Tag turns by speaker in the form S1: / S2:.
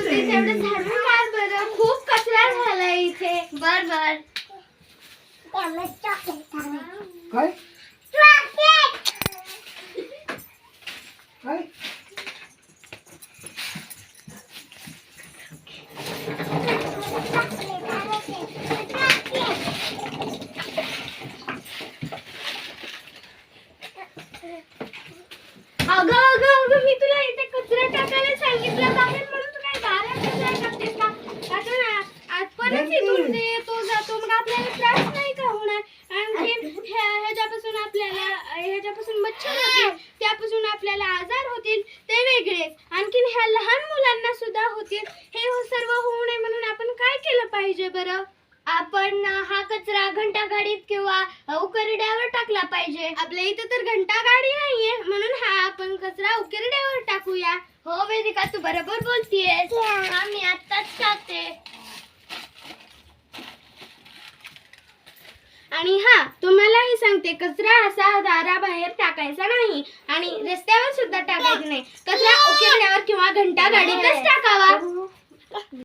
S1: ते तेवढं झाडून काढ बरं, खूप कचरा झालाय इथे. बर बर.
S2: काय काय
S1: अगं अगं अगं, मी तुला इथे कचरा टाकायला सांगितलं बाहेर म्हणून तू काय दारात कचरा टाकतेस का? आता ना आज परत इथून ते येतो जातो, मग आपल्याला त्रास नाही का होणार? आणखी ह्याच्यापासून मच्छर होतील, त्यापासून आपल्याला आजार होतील ते वेगळेच, आणखीन ह्या लहान मुलांना सुद्धा होतील. हे सर्व होऊ नये म्हणून आपण काय केलं पाहिजे बरं? आपण हा कचरा घंटागाडीत किंवा उकिरड्यावर टाकला पाहिजे. आपल्या इथे तर घंटागाडी नाहीये, म्हणून हा आपण कचरा उकिरड्यावर टाकूया. हो वेदिका, तू बरोबर बोलतीयेस. हा, मी आत्ताच टाकते. आणि हा, तुम्हालाही सांगते, कचरा असा दाराबाहेर टाकायचा नाही आणि रस्त्यावर सुद्धा टाकायचा नाही. कचरा उकिरड्यावर किंवा घंटागाडीतच टाकावा.